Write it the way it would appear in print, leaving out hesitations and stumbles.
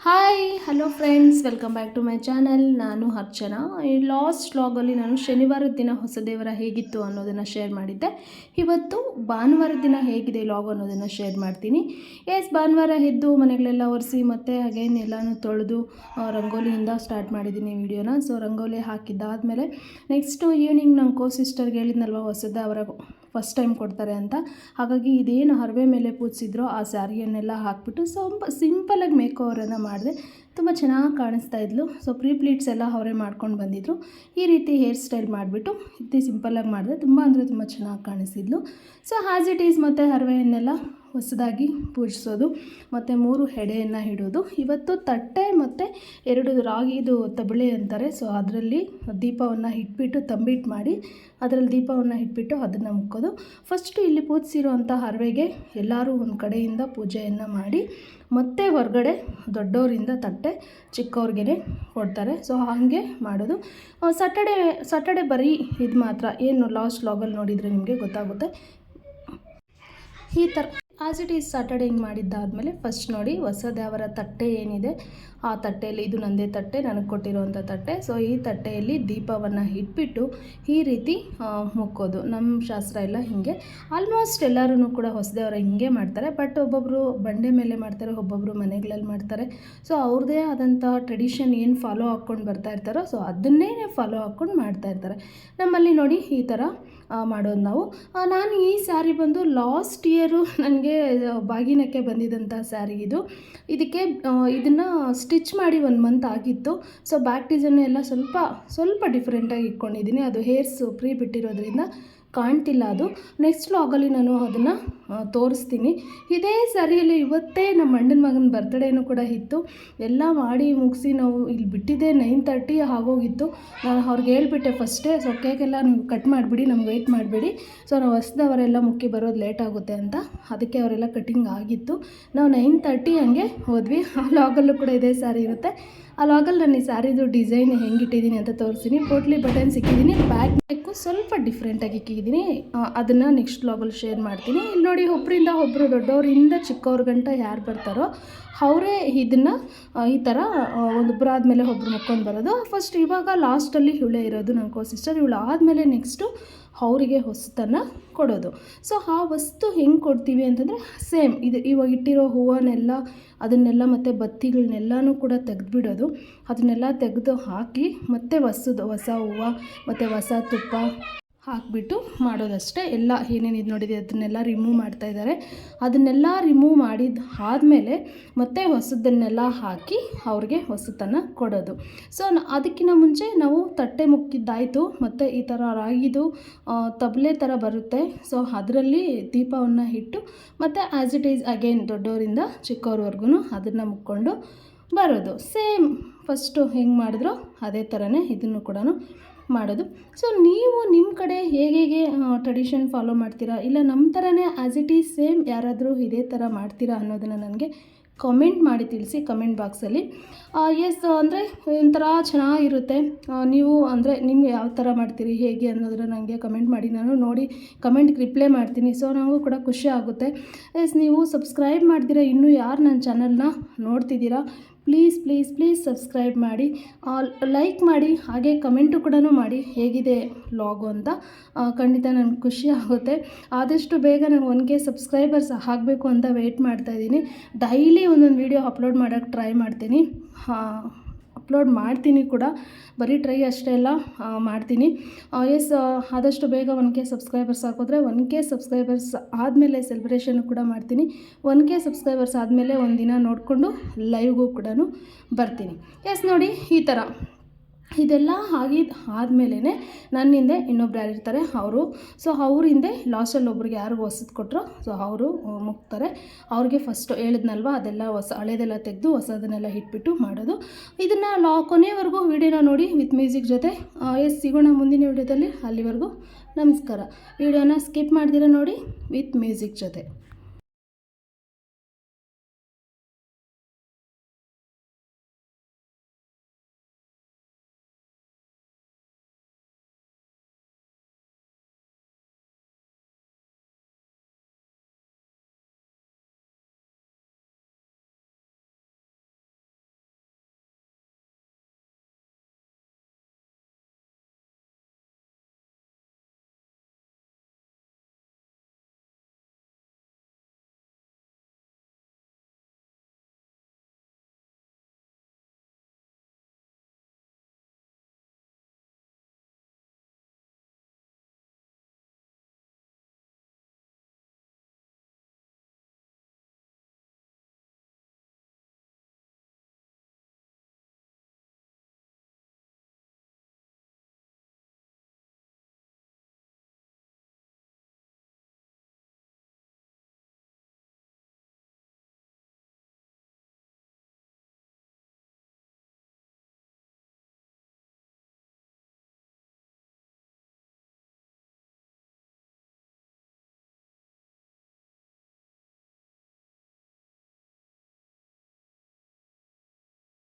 Hi hello friends, welcome back to my channel. ನಾನು ಅರ್ಚನಾ. ಈ last ವ್ಲಾಗಲ್ಲಿ ನಾನು ಶನಿವಾರದ ದಿನ ಹೊಸ ದೇವರ ಹೇಗಿತ್ತು ಅನ್ನೋದನ್ನು ಶೇರ್ ಮಾಡಿದ್ದೆ. ಇವತ್ತು ಭಾನುವಾರದ ದಿನ ಹೇಗಿದೆ ವ್ಲಾಗ್ ಅನ್ನೋದನ್ನು ಶೇರ್ ಮಾಡ್ತೀನಿ. ಭಾನುವಾರ ಎದ್ದು ಮನೆಗಳೆಲ್ಲ ಒರೆಸಿ ಮತ್ತು ಅಗೇನ್ ಎಲ್ಲನೂ ತೊಳೆದು ರಂಗೋಲಿಯಿಂದ ಸ್ಟಾರ್ಟ್ ಮಾಡಿದ್ದೀನಿ ವಿಡಿಯೋನ. ಸೊ ರಂಗೋಲಿ ಹಾಕಿದ್ದಾದಮೇಲೆ ನೆಕ್ಸ್ಟು ಈವ್ನಿಂಗ್ ನಮ್ಮ ಸಿಸ್ಟರ್ಗೆ ಹೇಳಿದ್ನಲ್ವ ಹೊಸದ ಅವರ ಫಸ್ಟ್ ಟೈಮ್ ಕೊಡ್ತಾರೆ ಅಂತ. ಹಾಗಾಗಿ ಇದೇನು ಹರವೆ ಮೇಲೆ ಪೂಜಿಸಿದ್ರೋ ಆ ಸ್ಯಾರಿಯನ್ನೆಲ್ಲ ಹಾಕ್ಬಿಟ್ಟು ಸಿಂಪಲಾಗಿ ಮೇಕ್ ಓವರನ್ನು ಮಾಡಿದೆ. ತುಂಬ ಚೆನ್ನಾಗಿ ಕಾಣಿಸ್ತಾ ಇದ್ಲು. ಸೊ ಪ್ಲೀಟ್ಸ್ ಎಲ್ಲ ಅವರೇ ಮಾಡ್ಕೊಂಡು ಬಂದಿದ್ದರು. ಈ ರೀತಿ ಹೇರ್ ಸ್ಟೈಲ್ ಮಾಡಿಬಿಟ್ಟು ಸಿಂಪಲಾಗಿ ಮಾಡಿದೆ. ತುಂಬ ಅಂದರೆ ತುಂಬ ಚೆನ್ನಾಗಿ ಕಾಣಿಸಿದ್ಲು. ಸೊ ಆ್ಯಸ್ ಇಟ್ ಈಸ್ ಮತ್ತು ಹರವೆಯನ್ನೆಲ್ಲ ಹೊಸದಾಗಿ ಪೂಜಿಸೋದು ಮತ್ತು 3 ಹೆಡೆಯನ್ನು ಇಡೋದು. ಇವತ್ತು ತಟ್ಟೆ ಮತ್ತು 2 ರಾಗಿದು ತಬಳೆ ಅಂತಾರೆ. ಸೊ ಅದರಲ್ಲಿ ದೀಪವನ್ನು ಇಟ್ಬಿಟ್ಟು ತಂಬಿಟ್ಟು ಮಾಡಿ ಅದರಲ್ಲಿ ದೀಪವನ್ನು ಇಟ್ಬಿಟ್ಟು ಅದನ್ನು ಮುಕ್ಕೋದು. ಫಸ್ಟು ಇಲ್ಲಿ ಪೂಜಿಸಿರೋಂಥ ಹರವೆಗೆ ಎಲ್ಲರೂ ಒಂದು ಕಡೆಯಿಂದ ಪೂಜೆಯನ್ನು ಮಾಡಿ ಮತ್ತು ಹೊರಗಡೆ ದೊಡ್ಡವರಿಂದ ತಟ್ಟೆ ಚಿಕ್ಕವ್ರಿಗೆ ಕೊಡ್ತಾರೆ. ಸೊ ಹಾಗೆ ಮಾಡೋದು. ಸ್ಯಾಟರ್ಡೆ ಬರೀ ಇದು ಮಾತ್ರ. ಏನು ಲಾಸ್ಟ್ ವ್ಲಾಗಲ್ಲಿ ನೋಡಿದರೆ ನಿಮಗೆ ಗೊತ್ತಾಗುತ್ತೆ. ಈ ಥರ ಆ್ಯಸ್ ಇಟ್ ಈಸ್ ಸ್ಯಾಟರ್ಡೆ ಹಿಂಗೆ ಮಾಡಿದ್ದಾದಮೇಲೆ ಫಸ್ಟ್ ನೋಡಿ ಹೊಸ ದೇವರ ತಟ್ಟೆ ಏನಿದೆ ಆ ತಟ್ಟೆಯಲ್ಲಿ, ಇದು ನಂದೇ ತಟ್ಟೆ, ನನಗೆ ಕೊಟ್ಟಿರೋವಂಥ ತಟ್ಟೆ. ಸೊ ಈ ತಟ್ಟೆಯಲ್ಲಿ ದೀಪವನ್ನು ಇಟ್ಬಿಟ್ಟು ಈ ರೀತಿ ಮುಕ್ಕೋದು. ನಮ್ಮ ಶಾಸ್ತ್ರ ಎಲ್ಲ ಹೀಗೆ. ಆಲ್ಮೋಸ್ಟ್ ಎಲ್ಲರೂ ಕೂಡ ಹೊಸ ದೇವರ ಹಿಂಗೆ ಮಾಡ್ತಾರೆ. ಬಟ್ ಒಬ್ಬೊಬ್ಬರು ಬಂಡೆ ಮೇಲೆ ಮಾಡ್ತಾರೆ, ಒಬ್ಬೊಬ್ಬರು ಮನೆಗಳಲ್ಲಿ ಮಾಡ್ತಾರೆ. ಸೊ ಅವ್ರದ್ದೇ ಆದಂಥ ಟ್ರೆಡಿಷನ್ ಏನು ಫಾಲೋ ಹಾಕ್ಕೊಂಡು ಬರ್ತಾ ಇರ್ತಾರೋ ಸೊ ಅದನ್ನೇ ಫಾಲೋ ಹಾಕ್ಕೊಂಡು ಮಾಡ್ತಾಯಿರ್ತಾರೆ. ನಮ್ಮಲ್ಲಿ ನೋಡಿ ಈ ಥರ ಮಾಡೋದು ನಾವು. ನಾನು ಈ ಸ್ಯಾರಿ ಬಂದು ಲಾಸ್ಟ್ ಇಯರು ನನಗೆ ಬಾಗಿನಕ್ಕೆ ಬಂದಿದ್ದಂಥ ಸ್ಯಾರಿ ಇದು. ಇದನ್ನು ಸ್ಟಿಚ್ ಮಾಡಿ 1 ಮಂತ್ ಆಗಿತ್ತು. ಸೊ ಬ್ಯಾಕ್ ಡಿಸೈನ್ ಎಲ್ಲ ಸ್ವಲ್ಪ ಡಿಫ್ರೆಂಟಾಗಿ ಇಟ್ಕೊಂಡಿದ್ದೀನಿ. ಅದು ಹೇರ್ಸ್ ಫ್ರೀ ಬಿಟ್ಟಿರೋದ್ರಿಂದ ಕಾಣ್ತಿಲ್ಲ. ಅದು ನೆಕ್ಸ್ಟ್ ವ್ಲಾಗಲ್ಲಿ ನಾನು ಅದನ್ನು ತೋರಿಸ್ತೀನಿ. ಇದೇ ಸ್ಯಾರಿಯಲ್ಲಿ ಇವತ್ತೇ ನಮ್ಮ ಅಣ್ಣನ ಮಗನ ಬರ್ತ್ಡೇನೂ ಕೂಡ ಇತ್ತು. ಎಲ್ಲ ಮಾಡಿ ಮುಗಿಸಿ ನಾವು ಇಲ್ಲಿ ಬಿಟ್ಟಿದ್ದೆ 9:30 ಆಗೋಗಿತ್ತು. ನಾನು ಅವ್ರಿಗೆ ಹೇಳ್ಬಿಟ್ಟೆ ಫಸ್ಟೇ, ಸೊ ಕೇಕೆಲ್ಲ ನೀವು ಕಟ್ ಮಾಡಿಬಿಡಿ, ನಮ್ಗೆ ವೆಯ್ಟ್ ಮಾಡಬೇಡಿ. ಸೊ ನಾವು ಹೊಸದವರೆಲ್ಲ ಮುಕ್ಕಿ ಬರೋದು ಲೇಟ್ ಆಗುತ್ತೆ ಅಂತ. ಅದಕ್ಕೆ ಅವರೆಲ್ಲ ಕಟ್ಟಿಂಗ್ ಆಗಿತ್ತು. ನಾವು 9:30 ಹಂಗೆ ಹೋದ್ವಿ. ಆ ವ್ಲಾಗಲ್ಲೂ ಕೂಡ ಇದೇ ಸ್ಯಾರಿ ಇರುತ್ತೆ. ಆ ವ್ಲಾಗಲ್ಲಿ ನಾನು ಈ ಸ್ಯಾರಿದು ಡಿಸೈನ್ ಹೆಂಗಿಟ್ಟಿದ್ದೀನಿ ಅಂತ ತೋರಿಸ್ತೀನಿ. ಪೋಟ್ಲಿ ಬಟನ್ಸ್ ಇಕ್ಕಿದ್ದೀನಿ, ಬ್ಯಾಕ್ ನೆಕ್ಕು ಸ್ವಲ್ಪ ಡಿಫ್ರೆಂಟಾಗಿ ಇಕ್ಕಿದ್ದೀನಿ. ಅದನ್ನು ನೆಕ್ಸ್ಟ್ ವ್ಲಾಗಲ್ಲಿ ಶೇರ್ ಮಾಡ್ತೀನಿ. ಇಲ್ಲಿ ನೋಡಿ, ಒಬ್ಬರಿಂದ ಒಬ್ಬರು ದೊಡ್ಡವರಿಂದ ಚಿಕ್ಕವ್ರ ಗಂಟ ಯಾರು ಬರ್ತಾರೋ ಅವರೇ ಇದನ್ನು ಈ ಥರ ಒಬ್ಬರಾದಮೇಲೆ ಒಬ್ಬರು ಮುಕ್ಕೊಂಡು ಬರೋದು. ಫಸ್ಟ್ ಇವಾಗ ಲಾಸ್ಟಲ್ಲಿ ಇವಳೇ ಇರೋದು ನನ್ನ ಸಿಸ್ಟರ್. ಇವಳು ಆದಮೇಲೆ ನೆಕ್ಸ್ಟು ಅವರಿಗೆ ಹೊಸತನ್ನು ಕೊಡೋದು. ಸೊ ಆ ವಸ್ತು ಹೆಂಗೆ ಕೊಡ್ತೀವಿ ಅಂತಂದರೆ ಸೇಮ್ ಇದು ಇವಾಗ ಇಟ್ಟಿರೋ ಹೂವನ್ನೆಲ್ಲ ಅದನ್ನೆಲ್ಲ ಮತ್ತು ಬತ್ತಿಗಳನ್ನೆಲ್ಲನೂ ಕೂಡ ತೆಗೆದುಬಿಡೋದು. ಅದನ್ನೆಲ್ಲ ತೆಗೆದು ಹಾಕಿ ಮತ್ತು ಹೊಸ ಹೂವು ಮತ್ತು ಹೊಸ ತುಪ್ಪ ಹಾಕಿಬಿಟ್ಟು ಮಾಡೋದಷ್ಟೇ. ಎಲ್ಲ ಏನೇನು ಇದು ನೋಡಿದೆ ಅದನ್ನೆಲ್ಲ ರಿಮೂವ್ ಮಾಡ್ತಾಯಿದ್ದಾರೆ. ಅದನ್ನೆಲ್ಲ ರಿಮೂವ್ ಮಾಡಿದ ಆದಮೇಲೆ ಮತ್ತೆ ಹೊಸದನ್ನೆಲ್ಲ ಹಾಕಿ ಅವ್ರಿಗೆ ಹೊಸತನ್ನು ಕೊಡೋದು. ಸೊ ಅದಕ್ಕಿಂತ ಮುಂಚೆ ನಾವು ತಟ್ಟೆ ಮುಕ್ಕಿದ್ದಾಯಿತು. ಮತ್ತು ಈ ಥರ ರಾಗಿದು ತಬಲೆ ಥರ ಬರುತ್ತೆ. ಸೊ ಅದರಲ್ಲಿ ದೀಪವನ್ನು ಇಟ್ಟು ಮತ್ತು ಆ್ಯಸ್ ಇಟ್ ಈಸ್ ಅಗೇನ್ ದೊಡ್ಡವರಿಂದ ಚಿಕ್ಕವ್ರವರೆಗೂ ಅದನ್ನು ಮುಕ್ಕೊಂಡು ಬರೋದು. ಸೇಮ್ ಫಸ್ಟು ಹೆಂಗೆ ಮಾಡಿದ್ರೋ ಅದೇ ಥರನೇ ಇದನ್ನು ಕೂಡ ಮಾಡೋದು. ಸೊ ನೀವು ನಿಮ್ಮ ಕಡೆ ಹೇಗೆ ಟ್ರೆಡಿಷನ್ ಫಾಲೋ ಮಾಡ್ತೀರಾ, ಇಲ್ಲ ನಮ್ಮ ಥರನೇ ಆ್ಯಸ್ ಇಟ್ ಈಸ್ ಸೇಮ್ ಯಾರಾದರೂ ಇದೇ ಥರ ಮಾಡ್ತೀರಾ ಅನ್ನೋದನ್ನು ನನಗೆ ಕಮೆಂಟ್ ಮಾಡಿ ತಿಳಿಸಿ ಕಮೆಂಟ್ ಬಾಕ್ಸಲ್ಲಿ. ಅಂದರೆ ಒಂಥರ ಚೆನ್ನಾಗಿರುತ್ತೆ. ನೀವು ಅಂದರೆ ನಿಮ್ಗೆ ಯಾವ ಥರ ಮಾಡ್ತೀರಿ ಹೇಗೆ ಅನ್ನೋದನ್ನು ನನಗೆ ಕಮೆಂಟ್ ಮಾಡಿ, ನಾನು ನೋಡಿ ಕಮೆಂಟ್ಗೆ ರಿಪ್ಲೈ ಮಾಡ್ತೀನಿ. ಸೊ ನನಗೂ ಕೂಡ ಖುಷಿ ಆಗುತ್ತೆ. ನೀವು ಸಬ್ಸ್ಕ್ರೈಬ್ ಮಾಡ್ತೀರಾ, ಇನ್ನೂ ಯಾರು ನನ್ನ ಚಾನಲ್ನ ನೋಡ್ತಿದ್ದೀರಾ ಪ್ಲೀಸ್ ಸಬ್ಸ್ಕ್ರೈಬ್ ಮಾಡಿ, ಲೈಕ್ ಮಾಡಿ, ಹಾಗೆ ಕಮೆಂಟು ಕೂಡ ಮಾಡಿ ಹೇಗಿದೆ ವ್ಲಾಗು ಅಂತ. ಖಂಡಿತ ನನಗೆ ಖುಷಿ ಆಗುತ್ತೆ. ಆದಷ್ಟು ಬೇಗ ನಾನು 1K ಸಬ್ಸ್ಕ್ರೈಬರ್ಸ್ ಆಗಬೇಕು ಅಂತ ವೆಯ್ಟ್ ಮಾಡ್ತಾಯಿದ್ದೀನಿ. ಡೈಲಿ ಒಂದೊಂದು ವೀಡಿಯೋ ಅಪ್ಲೋಡ್ ಮಾಡೋಕ್ಕೆ ಟ್ರೈ ಮಾಡ್ತೀನಿ. ಅಪ್ಲೋಡ್ ಮಾಡ್ತೀನಿ ಕೂಡ, ಬರೀ ಟ್ರೈ ಅಷ್ಟೇ ಎಲ್ಲ ಮಾಡ್ತೀನಿ. ಆದಷ್ಟು ಬೇಗ 1K ಸಬ್ಸ್ಕ್ರೈಬರ್ಸ್ ಹಾಕಿದ್ರೆ 1K ಸಬ್ಸ್ಕ್ರೈಬರ್ಸ್ ಆದಮೇಲೆ ಸೆಲೆಬ್ರೇಷನ್ ಕೂಡ ಮಾಡ್ತೀನಿ. 1K ಸಬ್ಸ್ಕ್ರೈಬರ್ಸ್ ಆದಮೇಲೆ ಒಂದಿನ ನೋಡಿಕೊಂಡು ಲೈವ್ಗೂ ಕೂಡ ಬರ್ತೀನಿ. ನೋಡಿ ಈ ಥರ ಇದೆಲ್ಲ ಆದಮೇಲೆ ನನ್ನ ಹಿಂದೆ ಇನ್ನೊಬ್ರು ಯಾರು ಇರ್ತಾರೆ ಅವರು. ಸೊ ಅವ್ರ ಹಿಂದೆ ಲಾಸ್ಟಲ್ಲಿ ಒಬ್ರಿಗೆ ಯಾರು ಹೊಸದು ಕೊಟ್ಟರು ಸೊ ಅವರು ಮುಕ್ತಾರೆ. ಅವ್ರಿಗೆ ಫಸ್ಟು ಹೇಳಿದ್ನಲ್ವ ಅದೆಲ್ಲ ಹಳೇದೆಲ್ಲ ತೆಗೆದು ಹೊಸದನ್ನೆಲ್ಲ ಇಟ್ಬಿಟ್ಟು ಮಾಡೋದು. ಇದನ್ನು ಕೊನೆವರೆಗೂ ವೀಡಿಯೋನ ನೋಡಿ ವಿತ್ ಮ್ಯೂಸಿಕ್ ಜೊತೆ. ಸಿಗೋಣ ಮುಂದಿನ ವೀಡಿಯೋದಲ್ಲಿ. ಅಲ್ಲಿವರೆಗೂ ನಮಸ್ಕಾರ. ವೀಡಿಯೋನ ಸ್ಕಿಪ್ ಮಾಡ್ದಿರ ನೋಡಿ ವಿತ್ ಮ್ಯೂಸಿಕ್ ಜೊತೆ.